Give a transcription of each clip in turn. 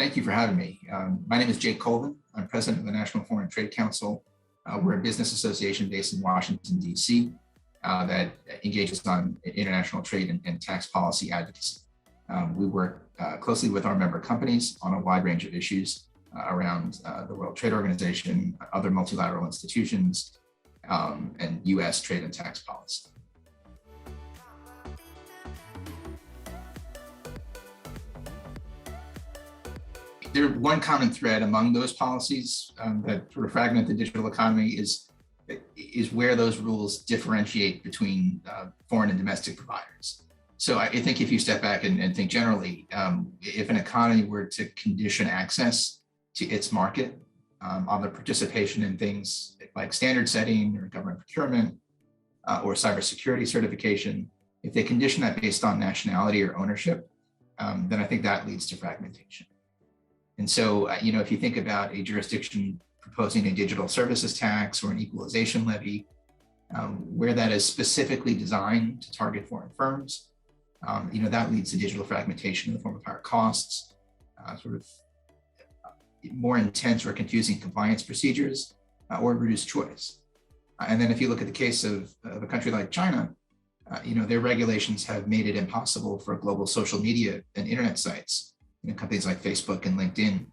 Thank you for having me. My name is Jake Colvin. I'm president of the National Foreign Trade Council. We're a business association based in Washington, D.C. That engages on international trade and tax policy advocacy. We work closely with our member companies on a wide range of issues around the World Trade Organization, other multilateral institutions, and U.S. trade and tax policy. There's one common thread among those policies that sort of fragment the digital economy is where those rules differentiate between foreign and domestic providers. So I think if you step back and think generally, if an economy were to condition access to its market on the participation in things like standard setting or government procurement or cybersecurity certification, if they condition that based on nationality or ownership, then I think that leads to fragmentation. And so, if you think about a jurisdiction proposing a digital services tax or an equalization levy, where that is specifically designed to target foreign firms, that leads to digital fragmentation in the form of higher costs, sort of more intense or confusing compliance procedures, or reduced choice. And then if you look at the case of a country like China, their regulations have made it impossible for global social media and internet sites, companies like Facebook and LinkedIn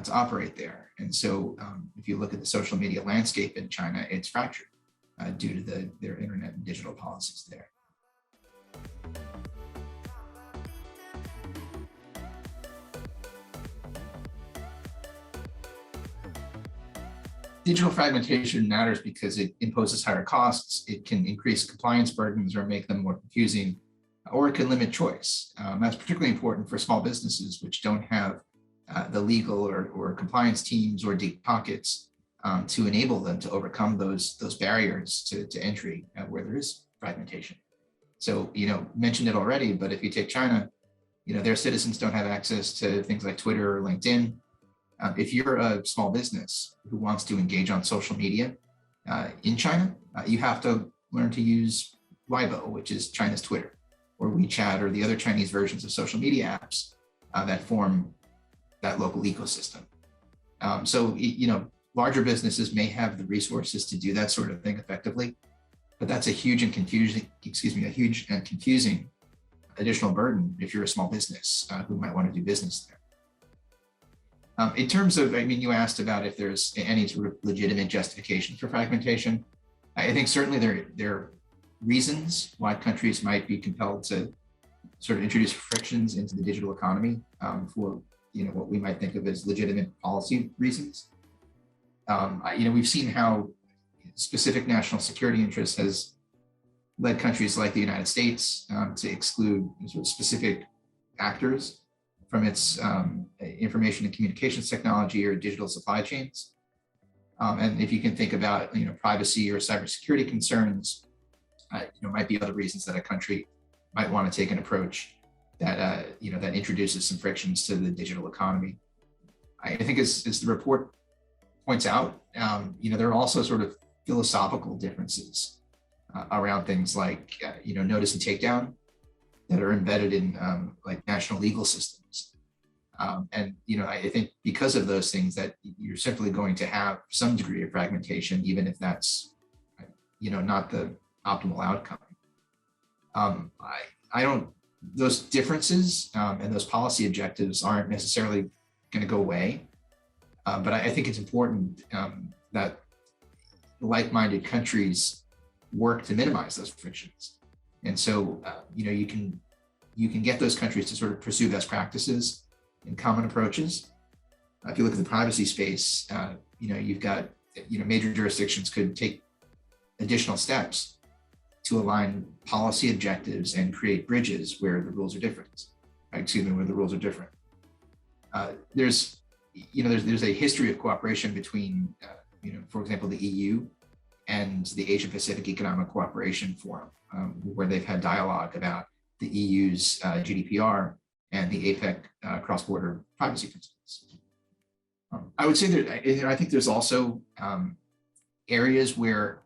to operate there. And so if you look at the social media landscape in China, it's fractured due to their internet and digital policies there. Digital fragmentation matters because it imposes higher costs, it can increase compliance burdens or make them more confusing, or it can limit choice. That's particularly important for small businesses which don't have the legal or compliance teams or deep pockets to enable them to overcome those barriers to entry where there is fragmentation. So, mentioned it already, but if you take China, their citizens don't have access to things like Twitter or LinkedIn. If you're a small business who wants to engage on social media in China, you have to learn to use Weibo, which is China's Twitter, or WeChat, or the other Chinese versions of social media apps that form that local ecosystem. So, larger businesses may have the resources to do that sort of thing effectively, but that's a huge and confusing additional burden if you're a small business who might want to do business there. In terms of, you asked about if there's any sort of legitimate justification for fragmentation. I think certainly there are reasons why countries might be compelled to sort of introduce frictions into the digital economy for what we might think of as legitimate policy reasons. We've seen how specific national security interest has led countries like the United States to exclude sort of specific actors from its information and communications technology or digital supply chains. And if you can think about privacy or cybersecurity concerns, might be other reasons that a country might want to take an approach that that introduces some frictions to the digital economy. I think as the report points out, there are also sort of philosophical differences around things like notice and takedown that are embedded in like national legal systems. And I think because of those things that you're simply going to have some degree of fragmentation, even if that's not the optimal outcome. Those differences and those policy objectives aren't necessarily going to go away, but I think it's important that like-minded countries work to minimize those frictions. And so, you can get those countries to sort of pursue best practices and common approaches. If you look at the privacy space, you've got, major jurisdictions could take additional steps to align policy objectives and create bridges where the rules are different. Where the rules are different. There's a history of cooperation between, for example, the EU and the Asia Pacific Economic Cooperation Forum, where they've had dialogue about the EU's GDPR and the APEC cross-border privacy principles. I would say that I think there's also areas where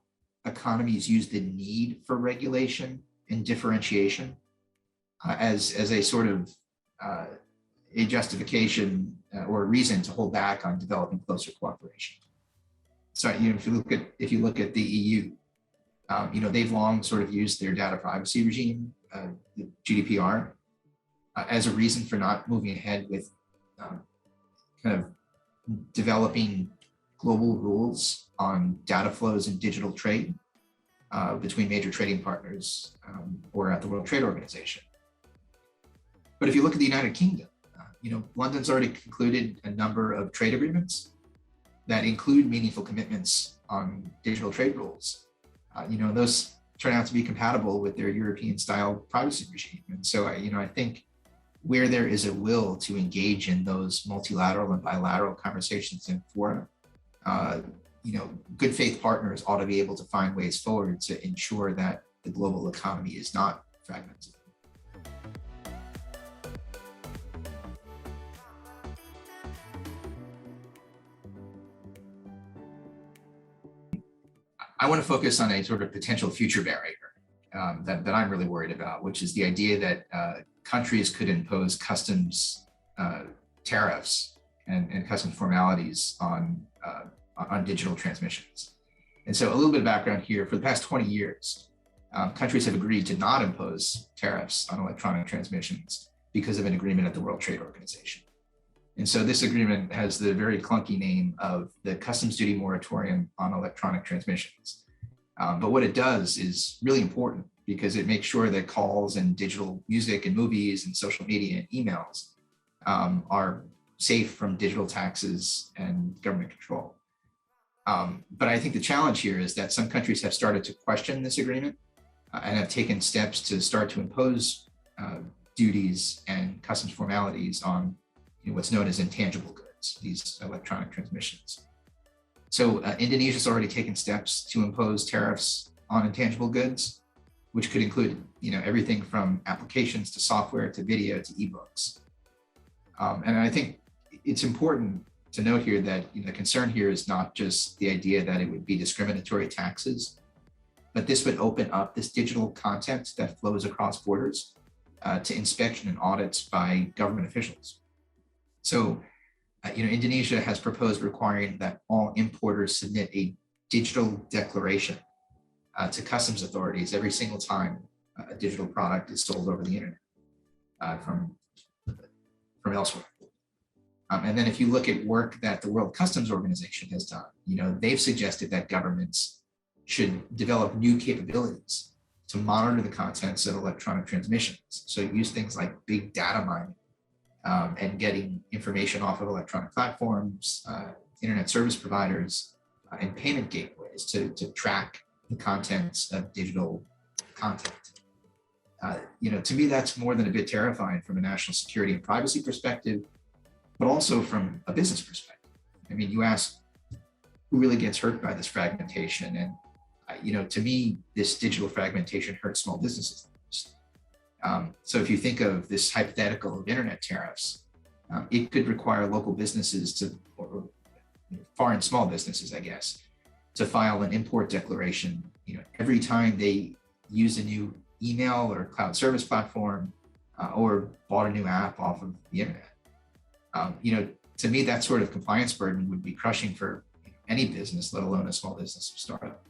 economies use the need for regulation and differentiation as a sort of a justification or a reason to hold back on developing closer cooperation. So, if you look at the EU, they've long sort of used their data privacy regime, the GDPR, as a reason for not moving ahead with kind of developing global rules on data flows in digital trade between major trading partners or at the World Trade Organization. But if you look at the United Kingdom, London's already concluded a number of trade agreements that include meaningful commitments on digital trade rules. Those turn out to be compatible with their European-style privacy regime. And so, I think where there is a will to engage in those multilateral and bilateral conversations in fora, good faith partners ought to be able to find ways forward to ensure that the global economy is not fragmented. I want to focus on a sort of potential future barrier that I'm really worried about, which is the idea that countries could impose customs tariffs and customs formalities on digital transmissions. And so a little bit of background here: for the past 20 years, countries have agreed to not impose tariffs on electronic transmissions because of an agreement at the World Trade Organization. And so this agreement has the very clunky name of the Customs Duty Moratorium on Electronic Transmissions. But what it does is really important because it makes sure that calls and digital music and movies and social media and emails are safe from digital taxes and government control. But I think the challenge here is that some countries have started to question this agreement and have taken steps to start to impose duties and customs formalities on what's known as intangible goods, these electronic transmissions. So Indonesia's already taken steps to impose tariffs on intangible goods, which could include everything from applications to software to video to ebooks. And I think it's important to note here that the concern here is not just the idea that it would be discriminatory taxes, but this would open up this digital content that flows across borders to inspection and audits by government officials. So, Indonesia has proposed requiring that all importers submit a digital declaration to customs authorities every single time a digital product is sold over the internet from elsewhere. And then if you look at work that the World Customs Organization has done, they've suggested that governments should develop new capabilities to monitor the contents of electronic transmissions. So use things like big data mining and getting information off of electronic platforms, internet service providers, and payment gateways to track the contents of digital content. To me, that's more than a bit terrifying from a national security and privacy perspective, but also from a business perspective. I mean, you ask who really gets hurt by this fragmentation, and to me, this digital fragmentation hurts small businesses. So if you think of this hypothetical of internet tariffs, it could require local businesses or foreign small businesses, I guess, to file an import declaration, every time they use a new email or cloud service platform or bought a new app off of the internet. To me, that sort of compliance burden would be crushing for any business, let alone a small business or startup.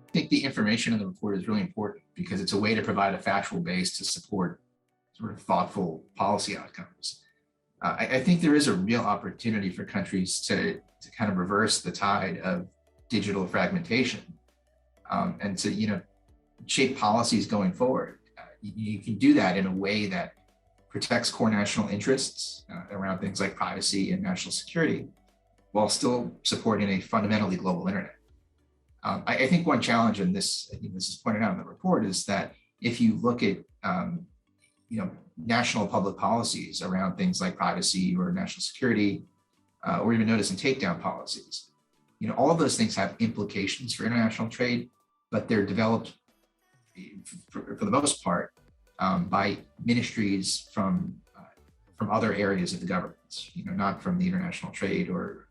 I think the information in the report is really important because it's a way to provide a factual base to support sort of thoughtful policy outcomes. I think there is a real opportunity for countries to kind of reverse the tide of digital fragmentation and to shape policies going forward. You can do that in a way that protects core national interests around things like privacy and national security, while still supporting a fundamentally global internet. I think one challenge, and this is pointed out in the report, is that if you look at national public policies around things like privacy or national security, or even notice and takedown policies, all of those things have implications for international trade, but they're developed for the most part by ministries from other areas of the government, not from the international trade or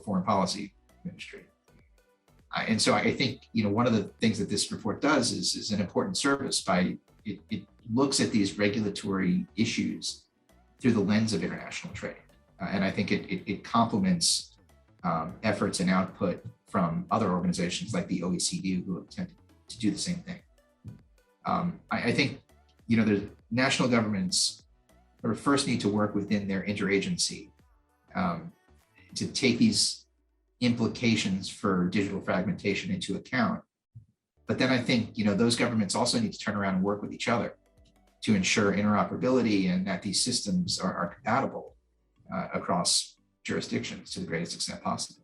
foreign policy ministry. And so I think, one of the things that this report does is an important service by it looks at these regulatory issues through the lens of international trade. And I think it complements efforts and output from other organizations like the OECD who have tended to do the same thing. I think, the national governments first need to work within their interagency to take these implications for digital fragmentation into account. But then I think, those governments also need to turn around and work with each other to ensure interoperability and that these systems are compatible across jurisdictions to the greatest extent possible.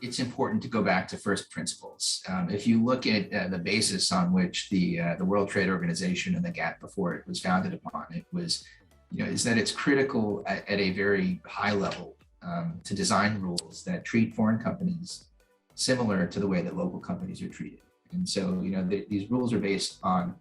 It's important to go back to first principles. If you look at the basis on which the World Trade Organization and the GATT before it was founded upon, it was, is that it's critical at a very high level to design rules that treat foreign companies similar to the way that local companies are treated. And so, these rules are based on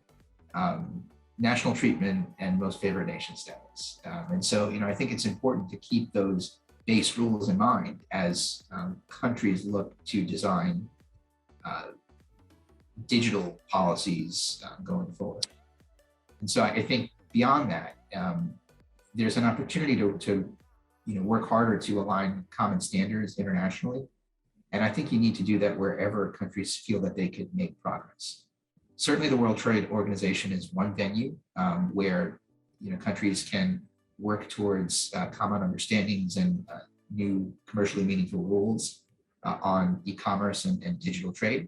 national treatment and most favored nation status. And so, I think it's important to keep those base rules in mind as countries look to design digital policies going forward. And so I think beyond that, there's an opportunity to work harder to align common standards internationally. And I think you need to do that wherever countries feel that they could make progress. Certainly the World Trade Organization is one venue where countries can work towards common understandings and new commercially meaningful rules on e-commerce and digital trade.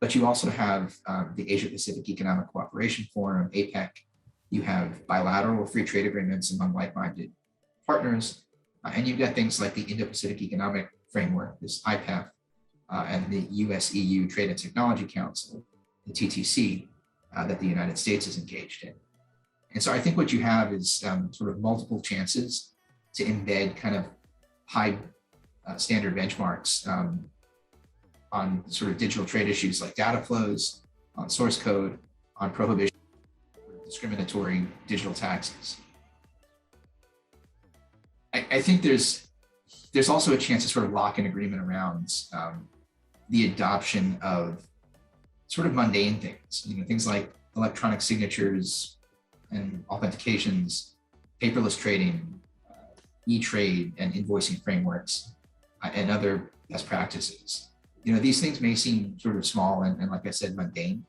But you also have the Asia Pacific Economic Cooperation Forum, APEC. You have bilateral free trade agreements among like-minded partners. And you've got things like the Indo-Pacific Economic Framework, this IPEF, and the US-EU Trade and Technology Council, the TTC, that the United States is engaged in. And so I think what you have is sort of multiple chances to embed kind of high standard benchmarks on sort of digital trade issues like data flows, on source code, on prohibition of discriminatory digital taxes. I think there's also a chance to sort of lock an agreement around the adoption of sort of mundane things, things like electronic signatures and authentications, paperless trading, e-trade and invoicing frameworks, and other best practices. These things may seem sort of small and like I said, mundane,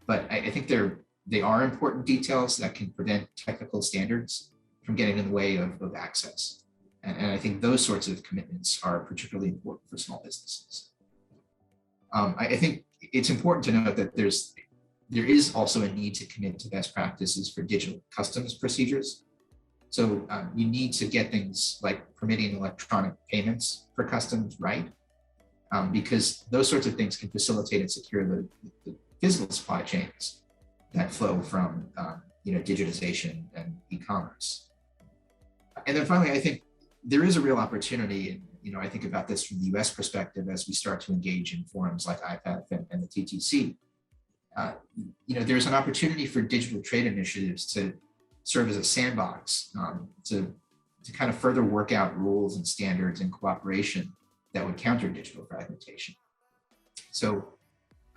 but I think they are important details that can prevent technical standards from getting in the way of access. And I think those sorts of commitments are particularly important for small businesses. I think it's important to note that there is also a need to commit to best practices for digital customs procedures. So you need to get things like permitting electronic payments for customs right, because those sorts of things can facilitate and secure the physical supply chains that flow from digitization and e-commerce. And then finally, I think there is a real opportunity, and I think about this from the US perspective as we start to engage in forums like IPEF and the TTC. There's an opportunity for digital trade initiatives to serve as a sandbox to kind of further work out rules and standards and cooperation that would counter digital fragmentation. So,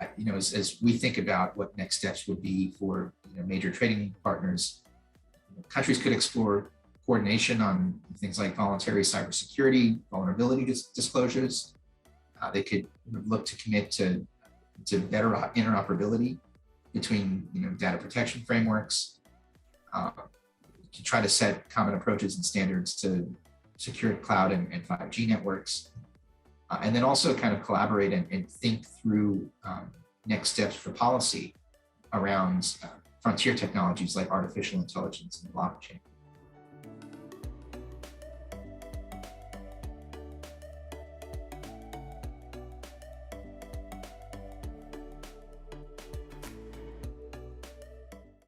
as we think about what next steps would be for major trading partners, countries could explore coordination on things like voluntary cybersecurity, vulnerability disclosures. They could look to commit to better interoperability between data protection frameworks, to try to set common approaches and standards to secure cloud and 5G networks, and then also kind of collaborate and think through next steps for policy around frontier technologies like artificial intelligence and blockchain.